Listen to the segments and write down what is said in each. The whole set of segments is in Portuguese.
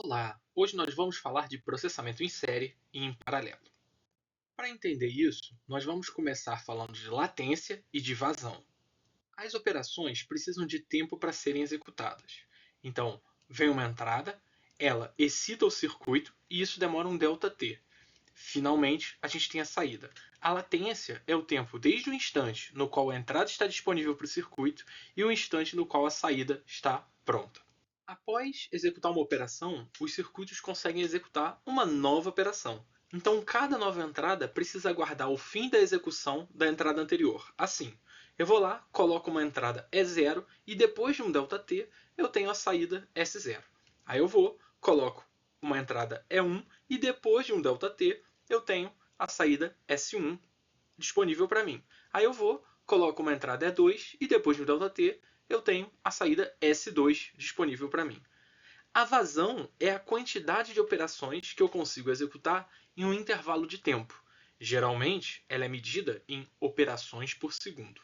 Olá! Hoje nós vamos falar de processamento em série e em paralelo. Para entender isso, nós vamos começar falando de latência e de vazão. As operações precisam de tempo para serem executadas. Então, vem uma entrada, ela excita o circuito e isso demora um ΔT. Finalmente, a gente tem a saída. A latência é o tempo desde o instante no qual a entrada está disponível para o circuito e o instante no qual a saída está pronta. Após executar uma operação, os circuitos conseguem executar uma nova operação. Então, cada nova entrada precisa aguardar o fim da execução da entrada anterior. Assim, eu vou lá, coloco uma entrada E0 e depois de um ΔT eu tenho a saída S0. Aí eu vou, coloco uma entrada E1 e depois de um ΔT eu tenho a saída S1 disponível para mim. Aí eu vou, coloco uma entrada E2 e depois de um ΔT eu tenho a saída S2 disponível para mim. A vazão é a quantidade de operações que eu consigo executar em um intervalo de tempo. Geralmente, ela é medida em operações por segundo.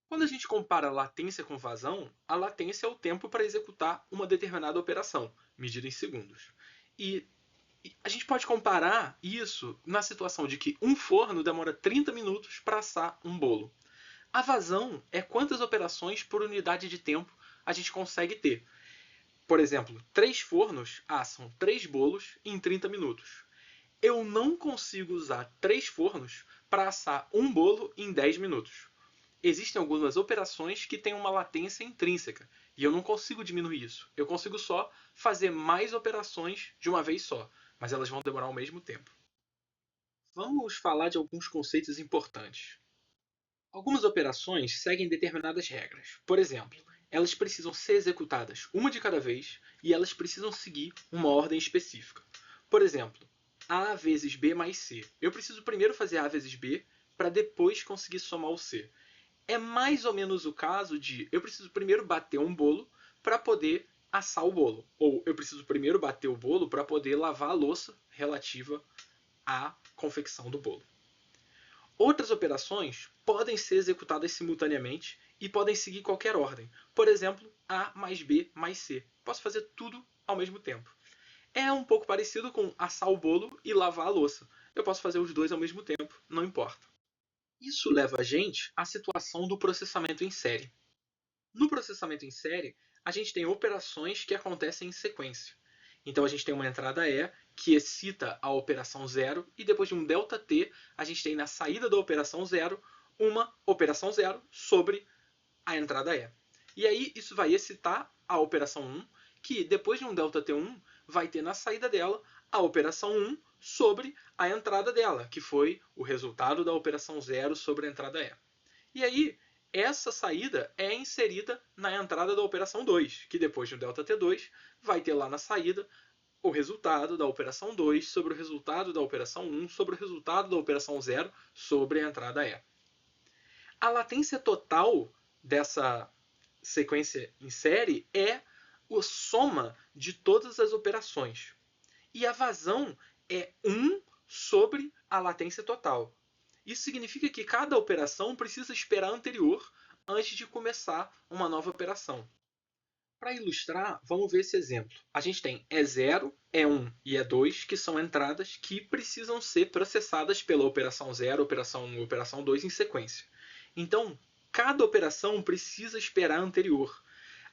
Quando a gente compara latência com vazão, a latência é o tempo para executar uma determinada operação, medida em segundos. E a gente pode comparar isso na situação de que um forno demora 30 minutos para assar um bolo. A vazão é quantas operações por unidade de tempo a gente consegue ter. Por exemplo, 3 fornos assam 3 bolos em 30 minutos. Eu não consigo usar 3 fornos para assar um bolo em 10 minutos. Existem algumas operações que têm uma latência intrínseca e eu não consigo diminuir isso. Eu consigo só fazer mais operações de uma vez só, mas elas vão demorar ao mesmo tempo. Vamos falar de alguns conceitos importantes. Algumas operações seguem determinadas regras. Por exemplo, elas precisam ser executadas uma de cada vez e elas precisam seguir uma ordem específica. Por exemplo, A vezes B mais C. Eu preciso primeiro fazer A vezes B para depois conseguir somar o C. É mais ou menos o caso de eu preciso primeiro bater um bolo para poder assar o bolo. Ou eu preciso primeiro bater o bolo para poder lavar a louça relativa à confecção do bolo. Outras operações podem ser executadas simultaneamente e podem seguir qualquer ordem. Por exemplo, A mais B mais C. Posso fazer tudo ao mesmo tempo. É um pouco parecido com assar o bolo e lavar a louça. Eu posso fazer os dois ao mesmo tempo, não importa. Isso leva a gente à situação do processamento em série. No processamento em série, a gente tem operações que acontecem em sequência. Então a gente tem uma entrada E que excita a operação 0 e depois de um ΔT a gente tem na saída da operação 0 uma operação 0 sobre a entrada E. E aí isso vai excitar a operação 1 que depois de um ΔT1 vai ter na saída dela a operação 1 sobre a entrada dela, que foi o resultado da operação 0 sobre a entrada E. E aí essa saída é inserida na entrada da operação 2, que depois de um ΔT2 vai ter lá na saída o resultado da operação 2 sobre o resultado da operação 1 sobre o resultado da operação 0 sobre a entrada E. A latência total dessa sequência em série é a soma de todas as operações. E a vazão é 1 sobre a latência total. Isso significa que cada operação precisa esperar a anterior antes de começar uma nova operação. Para ilustrar, vamos ver esse exemplo. A gente tem E0, E1 e E2, que são entradas que precisam ser processadas pela operação 0, operação 1 e operação 2 em sequência. Então, cada operação precisa esperar a anterior.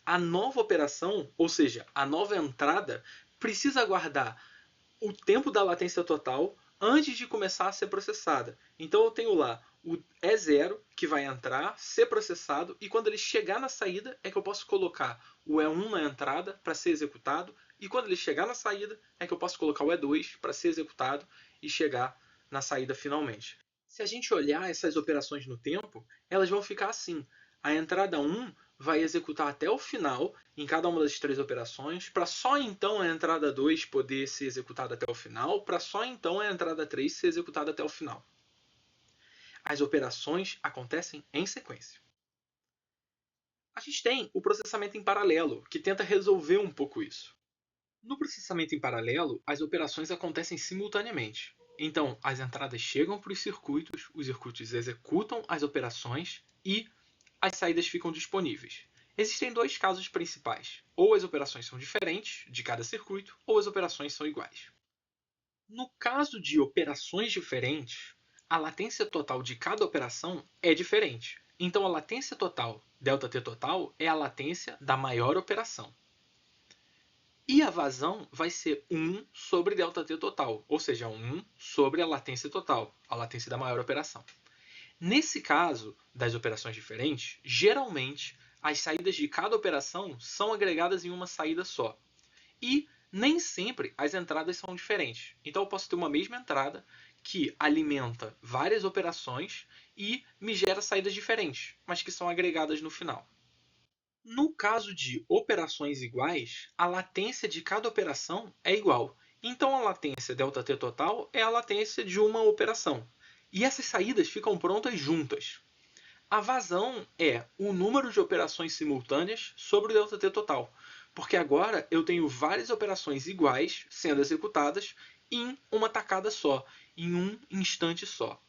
A nova operação, ou seja, a nova entrada, precisa aguardar o tempo da latência total antes de começar a ser processada. Então eu tenho lá o E0 que vai entrar, ser processado, e quando ele chegar na saída é que eu posso colocar o E1 na entrada para ser executado, e quando ele chegar na saída é que eu posso colocar o E2 para ser executado e chegar na saída finalmente. Se a gente olhar essas operações no tempo, elas vão ficar assim. A entrada 1 vai executar até o final em cada uma das 3 operações, para só então a entrada 2 poder ser executada até o final, para só então a entrada 3 ser executada até o final. As operações acontecem em sequência. A gente tem o processamento em paralelo, que tenta resolver um pouco isso. No processamento em paralelo, as operações acontecem simultaneamente. Então, as entradas chegam para os circuitos executam as operações e as saídas ficam disponíveis. Existem dois casos principais. Ou as operações são diferentes de cada circuito, ou as operações são iguais. No caso de operações diferentes, a latência total de cada operação é diferente. Então, a latência total, ΔT total, é a latência da maior operação. E a vazão vai ser 1 sobre ΔT total, ou seja, 1 sobre a latência total, a latência da maior operação. Nesse caso das operações diferentes, geralmente as saídas de cada operação são agregadas em uma saída só. E nem sempre as entradas são diferentes. Então eu posso ter uma mesma entrada que alimenta várias operações e me gera saídas diferentes, mas que são agregadas no final. No caso de operações iguais, a latência de cada operação é igual. Então a latência ΔT total é a latência de uma operação. E essas saídas ficam prontas juntas. A vazão é o número de operações simultâneas sobre o ΔT total, porque agora eu tenho várias operações iguais sendo executadas em uma tacada só, em um instante só.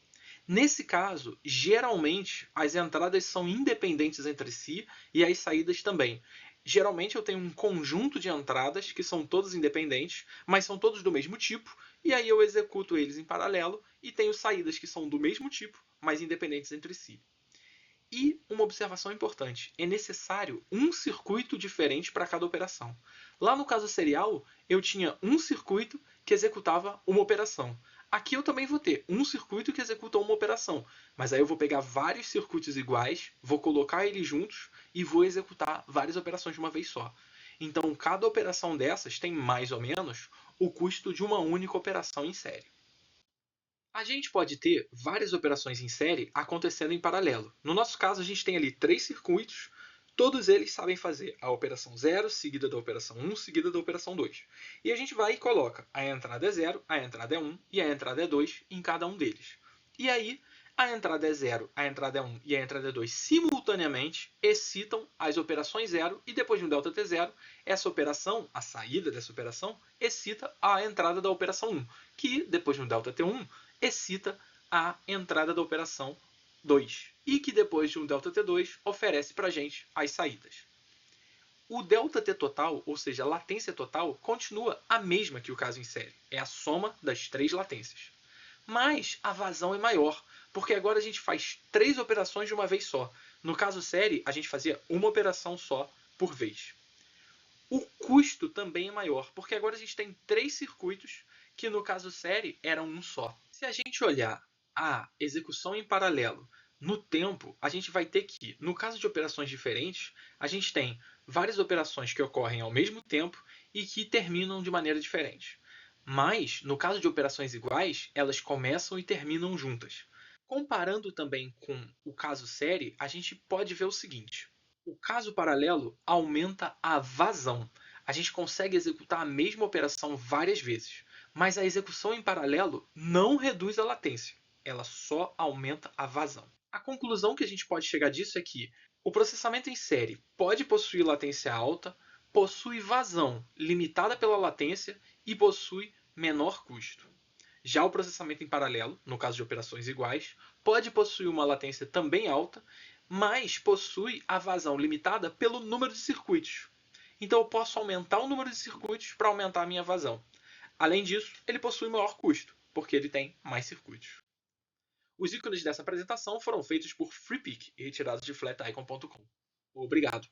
Nesse caso, geralmente as entradas são independentes entre si e as saídas também. Geralmente eu tenho um conjunto de entradas que são todas independentes, mas são todos do mesmo tipo, e aí eu executo eles em paralelo e tenho saídas que são do mesmo tipo, mas independentes entre si. E uma observação importante: é necessário um circuito diferente para cada operação. Lá no caso serial, eu tinha um circuito que executava uma operação. Aqui eu também vou ter um circuito que executa uma operação, mas aí eu vou pegar vários circuitos iguais, vou colocar eles juntos e vou executar várias operações de uma vez só. Então, cada operação dessas tem mais ou menos o custo de uma única operação em série. A gente pode ter várias operações em série acontecendo em paralelo. No nosso caso, a gente tem ali 3 circuitos, todos eles sabem fazer a operação 0, seguida da operação 1, seguida da operação 2. E a gente vai e coloca a entrada é 0, a entrada é 1 e a entrada é 2 em cada um deles. E aí, a entrada é 0, a entrada é 1 e a entrada é 2 simultaneamente excitam as operações 0 e depois de um ΔT0, essa operação, a saída dessa operação, excita a entrada da operação 1, que depois de um ΔT1 excita a entrada da operação 2 e que depois de um ΔT2 oferece para a gente as saídas. O ΔT total, ou seja, a latência total, continua a mesma que o caso em série. É a soma das 3 latências. Mas a vazão é maior, porque agora a gente faz 3 operações de uma vez só. No caso série, a gente fazia uma operação só por vez. O custo também é maior, porque agora a gente tem 3 circuitos que no caso série eram um só. Se a gente olhar a execução em paralelo no tempo, a gente vai ter que, no caso de operações diferentes, a gente tem várias operações que ocorrem ao mesmo tempo e que terminam de maneira diferente. Mas, no caso de operações iguais, elas começam e terminam juntas. Comparando também com o caso série, a gente pode ver o seguinte: o caso paralelo aumenta a vazão. A gente consegue executar a mesma operação várias vezes, mas a execução em paralelo não reduz a latência, ela só aumenta a vazão. A conclusão que a gente pode chegar disso é que o processamento em série pode possuir latência alta, possui vazão limitada pela latência e possui menor custo. Já o processamento em paralelo, no caso de operações iguais, pode possuir uma latência também alta, mas possui a vazão limitada pelo número de circuitos. Então eu posso aumentar o número de circuitos para aumentar a minha vazão. Além disso, ele possui maior custo, porque ele tem mais circuitos. Os ícones dessa apresentação foram feitos por FreePik e retirados de flaticon.com. Obrigado!